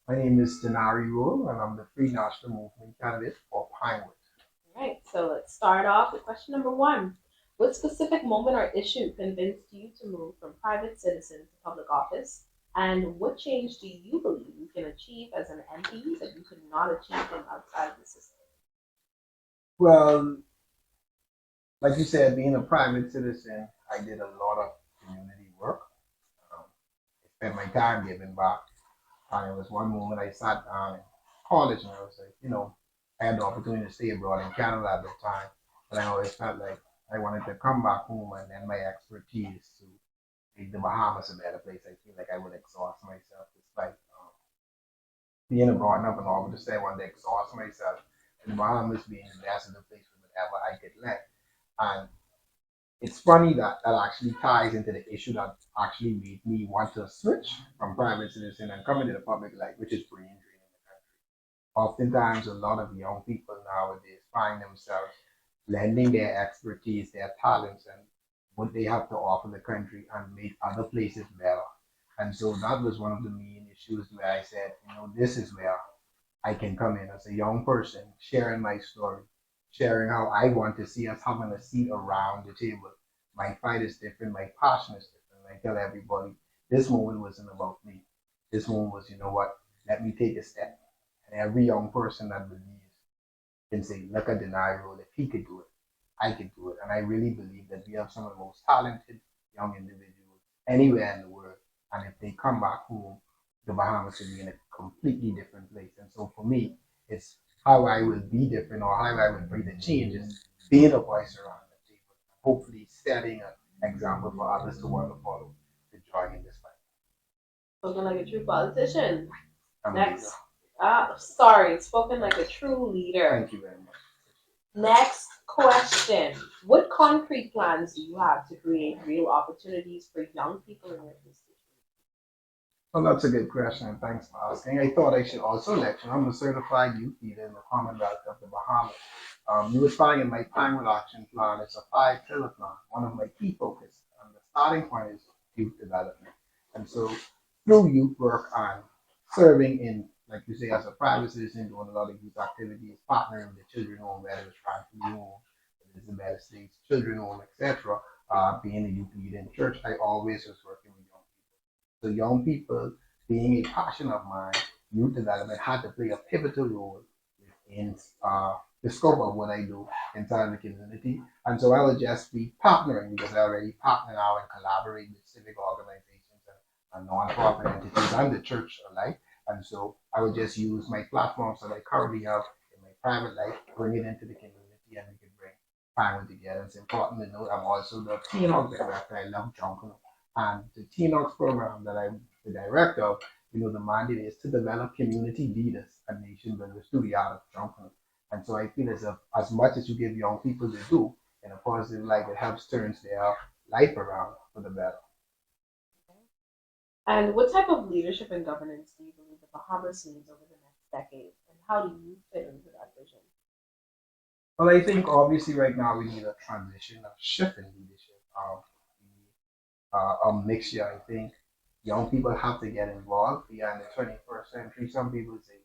My name is Denarii Rolle, and I'm the Free National Movement candidate for Pinewood. All right, so let's start off with question number one. What specific moment or issue convinced you to move from private citizen to public office? And what change do you believe you can achieve as an MP that you could not achieve from outside the system? Well, like you said, being a private citizen, I did a lot of community work. Um, I spent my time giving back. And it was one moment I sat down in college and I was like, I had the opportunity to stay abroad in Canada at the time, but I always felt like I wanted to come back home and then my expertise to make the Bahamas a better place. I feel like I would exhaust myself despite being abroad enough and all to say I wanted to exhaust myself. And the Bahamas being the best of the place for whatever I could learn. And it's funny that that actually ties into the issue that actually made me want to switch from private citizen and come into the public life, which is brain drain in the country. Oftentimes, a lot of young people nowadays find themselves lending their expertise, their talents, and what they have to offer the country and make other places better. And so that was one of the main issues where I said, this is where I can come in as a young person, sharing my story, sharing how I want to see us having a seat around the table. My fight is different, my passion is different. I tell everybody, this moment wasn't about me. This moment was, let me take a step. And every young person that believes can say, look at Denarii, if he could do it, I could do it. And I really believe that we have some of the most talented young individuals anywhere in the world. And if they come back home, the Bahamas will be in a completely different place. And so for me, it's how I will be different or how I will bring the changes, being a voice around the table, hopefully setting an example for others to want to follow to join in this fight. Spoken like a true politician. I'm a leader. Next. Sorry, spoken like a true leader. Thank you very much. Next question. What concrete plans do you have to create real opportunities for young people in your constituency? Well, that's a good question, and thanks for asking. I thought I should also let you know I'm a certified youth leader in the Commonwealth of the Bahamas. You would find in my Pinewood Action Plan, it's a five-pillar plan. One of my key focus, and the starting point is youth development. And so through youth work and serving in, like you say, as a private citizen, doing a lot of youth activities, partnering with the children home, whether it's Franklin home, whether it's the Better States, children home, etc., being a youth leader in church, I always was working with young people. So young people, being a passion of mine, youth development had to play a pivotal role in the scope of what I do inside the community. And so I will just be partnering because I already partner now and collaborate with civic organizations and non-profit entities and the church alike. And so I will just use my platforms that I currently have in my private life, bring it into the community, and we can bring family together. It's important to note I'm also the Teen Hawk director. I love Jungle. And the Teen Hawks program that I'm the director of, the mandate is to develop community leaders and nation builders through the art of Jungle. And so I feel as much as you give young people to do in a positive light, it helps turns their life around for the better. And what type of leadership and governance do you believe the Bahamas needs over the next decade? And how do you fit into that vision? Well, I think obviously right now we need a transition, a shift in leadership. A mixture. I think young people have to get involved. We are in the 21st century. Some people say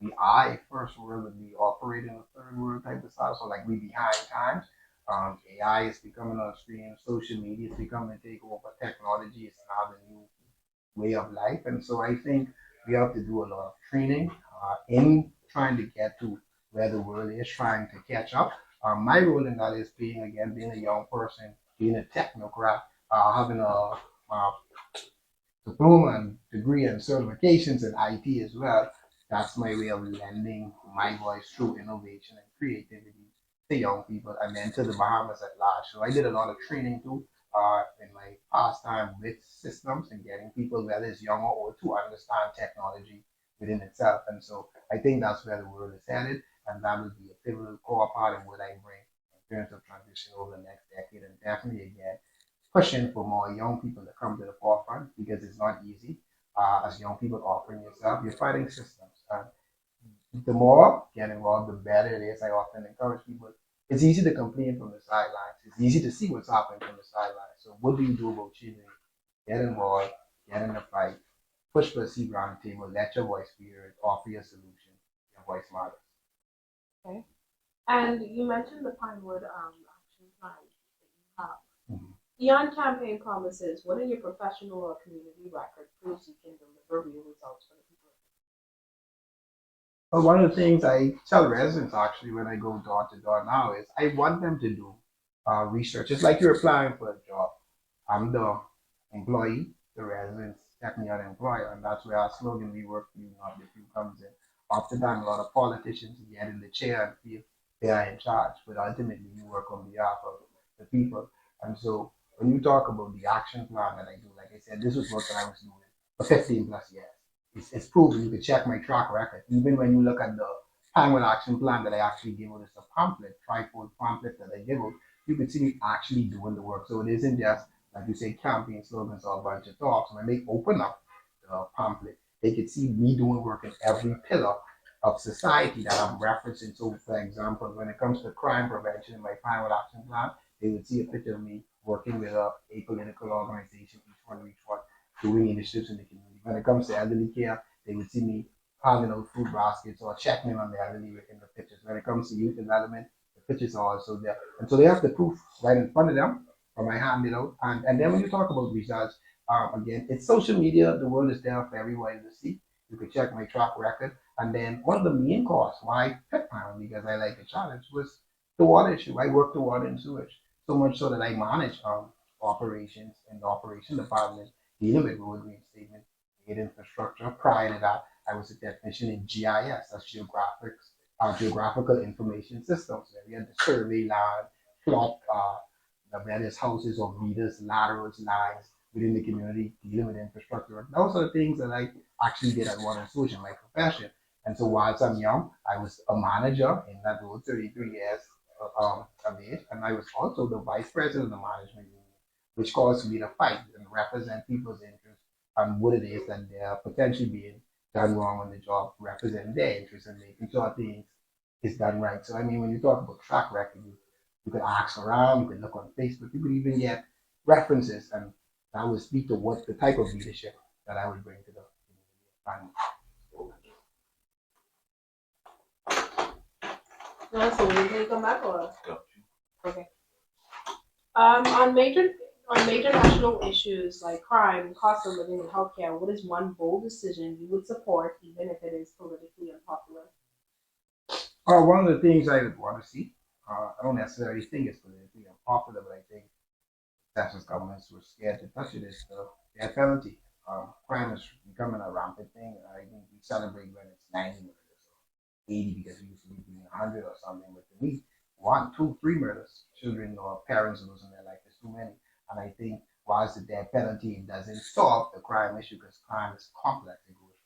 we are a first world and we operate in a third world type of style. So like we behind times. AI is becoming on screen. Social media is becoming a takeover. Technology is now the new way of life. And so I think we have to do a lot of training in trying to get to where the world is trying to catch up. My role in that is being a young person, being a technocrat, having a diploma and degree and certifications in IT as well. That's my way of lending my voice through innovation and creativity to young people and then to the Bahamas at large. So I did a lot of training too in my past time with systems and getting people, whether it's young or old, to understand technology within itself. And so I think that's where the world is headed, and that will be a pivotal core part of what I bring in terms of transition over the next decade. And definitely, again, pushing for more young people to come to the forefront because it's not easy. As young people offering yourself, you're fighting systems. The more get involved, the better it is. I often encourage people. It's easy to complain from the sidelines. It's easy to see what's happening from the sidelines. So what do you do about changing it? Get involved, get in the fight, push for a seat around the table, let your voice be heard, offer your solution. Your voice matters. Okay. And you mentioned the Pinewood action plan that you have. Mhm. Beyond campaign promises, what in your professional or community record proves you can deliver real results for the people? But one of the things I tell residents actually when I go door to door now is I want them to do research. It's like you're applying for a job. I'm the employee, the residents check me out employer, and that's where our slogan, we work for you, not with you, comes in. Oftentimes, a lot of politicians get in the chair and feel they are in charge, but ultimately, you work on behalf of the people. And so, when you talk about the action plan that I do, like I said, this was work that I was doing for 15 plus years. It's proven. You can check my track record. Even when you look at the annual action plan that I actually give out, it's a pamphlet, trifold pamphlet that I give out, you can see me actually doing the work. So it isn't just like you say, campaign slogans or a bunch of talks. When they open up the pamphlet, they can see me doing work in every pillar of society that I'm referencing. So, for example, when it comes to crime prevention in my final action plan, they would see a picture of me working with a political organization, each one, doing initiatives in the community. When it comes to elderly care, they would see me handing out food baskets or checking in on the elderly in the pictures. When it comes to youth development, the pictures are also there. And so they have the proof right in front of them from my hand, and then when you talk about results, again, it's social media. The world is there for everybody to see. You can check my track record. And then one of the main causes why I picked Pound, because I like the challenge, was the water issue. I work the water and sewage, so much so that I manage operations in the operation department, dealing with road reinstatement, aid infrastructure. Prior to that, I was a technician in GIS, that's geographical information systems, where we had to survey land, plot the various houses or meters, laterals, lines within the community, dealing with infrastructure. Those are the things that I actually did at Water and Sewage in my profession. And so whilst I'm young, I was a manager in that role, 33 years of age, and I was also the vice president of the management union, which caused me to fight and represent people's interests and what it is that they're potentially being done wrong on the job, representing their interests and making sure things is done right. So I mean, when you talk about track record, you could ask around, you could look on Facebook, you could even get references, and that would speak to what the type of leadership that I would bring to the community. So we can come back or okay. On major national issues like crime, cost of living, and healthcare, what is one bold decision you would support, even if it is politically unpopular? One of the things I would want to see, I don't necessarily think it's politically unpopular, but I think Texas governments were scared to touch it, is the death penalty. Crime is becoming a rampant thing. I think we celebrate when it's 90 murders or 80 because we used to be doing 100 or something. But to me, one, two, three murders, children or parents losing their life is too many. And I think whilst the death penalty doesn't solve the crime issue because crime is complex, it goes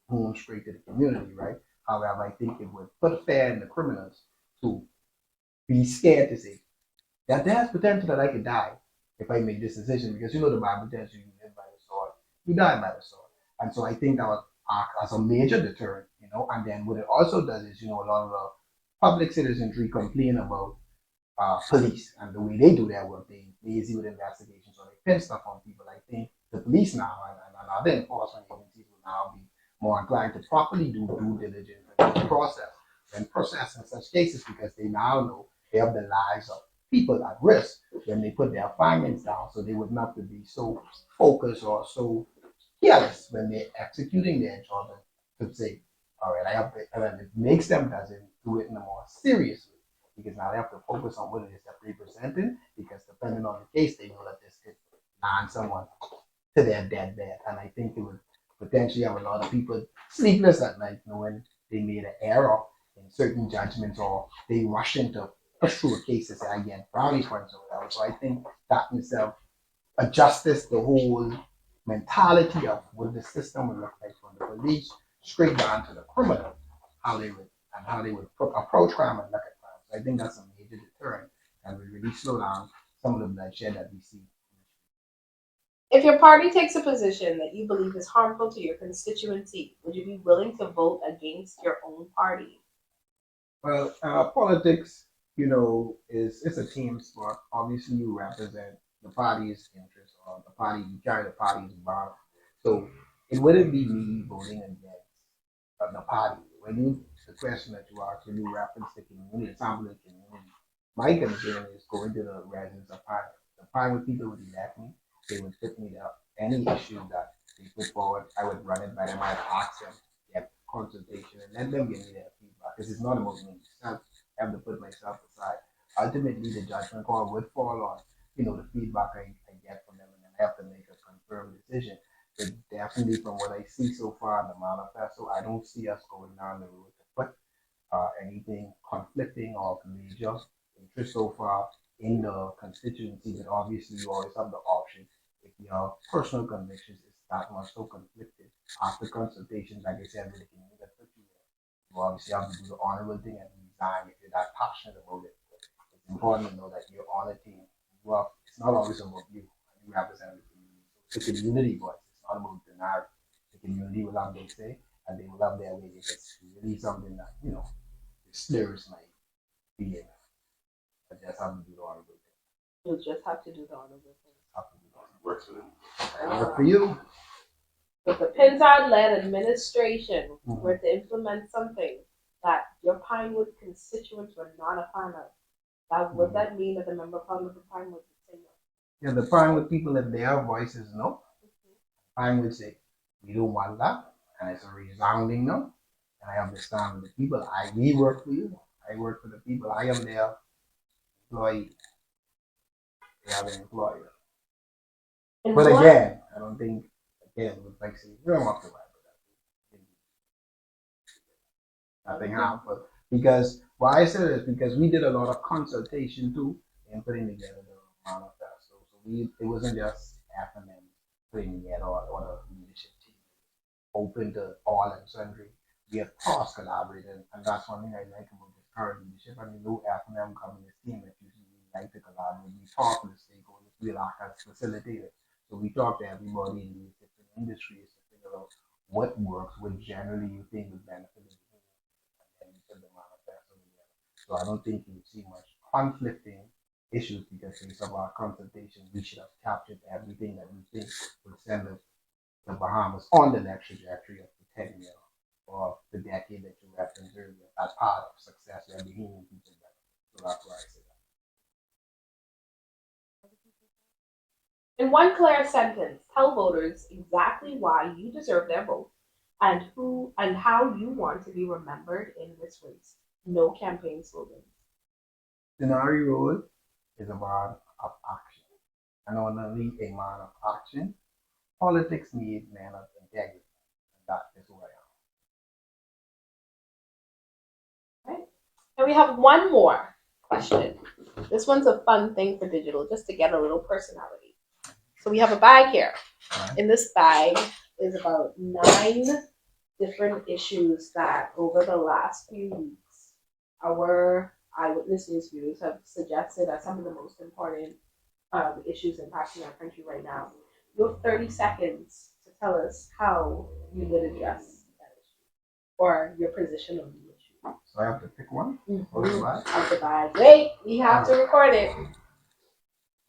from home straight to the community, right? However, I think it would put fear in the criminals to be scared to say that there's potential that I could die if I make this decision because you know the Bible tells you live by the sword, you die by the sword. And so I think that would act as a major deterrent, and then what it also does is, a lot of the public citizenry complain about police and the way they do their work. They lazy with investigations or they pin stuff on people. I think the police now and other enforcement agencies will now be more inclined to properly do due diligence and process and process in such cases because they now know they have the lives of people at risk when they put their findings down. So they would not to be so focused or so careless when they're executing their job and to say, all right, I have to, and it makes them doesn't do it in a more serious way because now they have to focus on what it is that they're presenting because depending on the case, they know that this could land someone to their deathbed. And I think it would potentially have a lot of people sleepless at night knowing they made an error in certain judgments or they rush into push through a case and say, again, brownie points or whatever. So I think that in itself adjusts the whole mentality of what the system would look like from the police straight down to the criminal, how they would approach crime and look at crime. So I think that's a major deterrent and would really slow down some of the bloodshed that we see. If your party takes a position that you believe is harmful to your constituency, would you be willing to vote against your own party? Well, politics, is it's a team sport. Obviously, you represent the party's interest or the party you carry the party's banner. So it wouldn't be me voting against the party. When you the question that you asked, when you reference the community, example of the community, my concern is going to the residents of Pine. The Pinewood people would elect me, they would put me up any issue that they put forward, I would run it by them, I'd ask them, get consultation, and let them give me their feedback. Because it's not about me. I have to put myself aside. Ultimately, the judgment call would fall on, the feedback I get from them, and then I have to make a confirmed decision. But definitely, from what I see so far in the manifesto, I don't see us going down the road to put anything conflicting or major interest so far in the constituency. But obviously, you always have the option if your personal convictions is that much so conflicted after consultation, like I said, with the community that put you there. You obviously have to do the honorable thing and resign if you're that passionate about it. But it's important to know that you're on a team. Well, it's not always about you. You represent the community. So it's a community voice. It's not about Denarii. The community will have their say and they will have their way. If it's really something that, stirs my being. I just have to do the honorable thing. You just have to do the honorable thing. Have to do the honorable Works for them. thing. Work for you. If the Pinzard-led administration were to implement something that your Pinewood constituents were not a fan of, would that mean that the member of Parliament of Pinewood would say no? Yeah, the Pinewood people, if their voices no, Pinewood say, we don't want that, and it's a resounding no. And I understand with the people. We work for you. I work for the people. I am their employee. They have an employer. And But what- again, I don't think with like say, we don't have to write for that. Nothing happened. Because why I said it is because we did a lot of consultation too in putting together the manifesto. So it wasn't just F and M putting together or the leadership team. Open to all and sundry. We have cross collaborated, and that's one thing I like about this current leadership. I mean, no F and M coming this team that usually we like to collaborate. We talk to the stakeholders. We act as facilitators. So we talk to everybody in these different industries to figure out what works, what generally you think would benefit the community, and we put the manifesto together. So I don't think you see much conflicting issues because based on our consultation, we should have captured everything that we think would send the Bahamas on the next trajectory of the 10-year or the decade that you referenced earlier as part of success and being people better. So that's why I say that. In one clear sentence, tell voters exactly why you deserve their vote and who and how you want to be remembered in this race. No campaign slogans. Denarii Rolle is a man of action. And not only a man of action, politics needs men of integrity. And that is who I am. Right? And we have one more question. This one's a fun thing for digital, just to get a little personality. So we have a bag here. In this bag is about 9 different issues that over the last few weeks, our Eyewitness News viewers have suggested as some of the most important issues impacting our country right now. You have 30 seconds to tell us how you would address that issue or your position on the issue. So I have to pick one? Out the bag. Wait, we have to record it.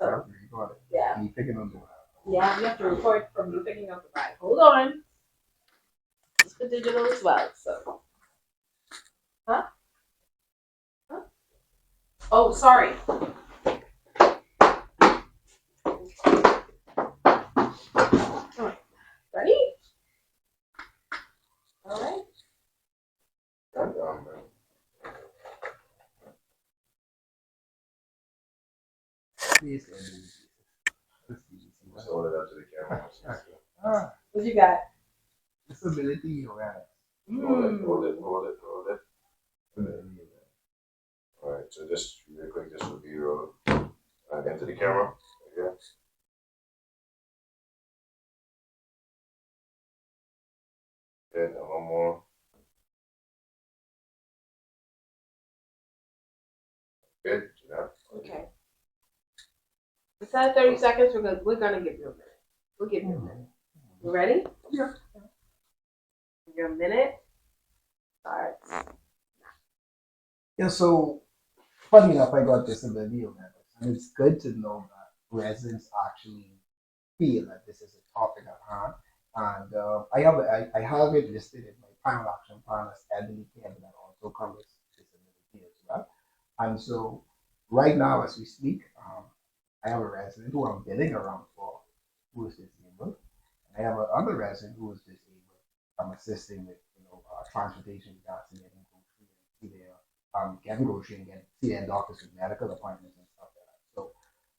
I have to record it. Yeah. Me picking on the Yeah, we have to record from you picking up the bag. Hold on. It's for digital as well, so. Huh? Oh, sorry. Ready? All right. Please, Just hold it up to the camera. What you got? disability awareness. Hold it. Alright, so just real quick, this would be into the camera. Yeah. Good, and one more. Good, yeah. Okay. Instead of 30 seconds, we're gonna give you a minute. We'll give you a minute. You ready? Yeah. Your minute starts. Yeah, so funny enough, I got disability awareness, and it's good to know that residents actually feel that this is a topic at hand And I have it listed in my final action plan as elderly care, but that also covers disability as well. And so right now, as we speak, I have a resident who I'm billing around for who is disabled. And I have another resident who is disabled. I'm assisting with, transportation regards to getting grocery and see their, getting grocery and see their doctors with medical appointments and stuff like that. So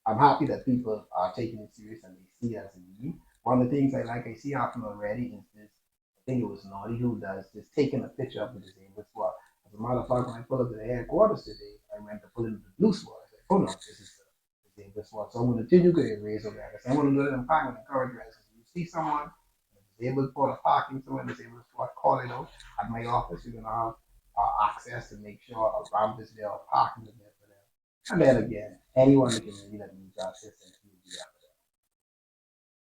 I'm happy that people are taking it serious and they see it as a need. One of the things I see happen already is this. I think it was Naughty who does this, taking a picture of the disabled squad. As a matter of fact, when I pulled up to the headquarters today, I went to pull into the blue squad. I said, oh no, this is the disabled squad. So I'm going to continue to raise awareness. I'm going to do it in time and encourage residents. If you see someone disabled for the parking, someone disabled squad, call it out. At my office, you're going to have access to make sure a ramp is there, or parking is there for them. And then again, anyone in the community that needs assistance,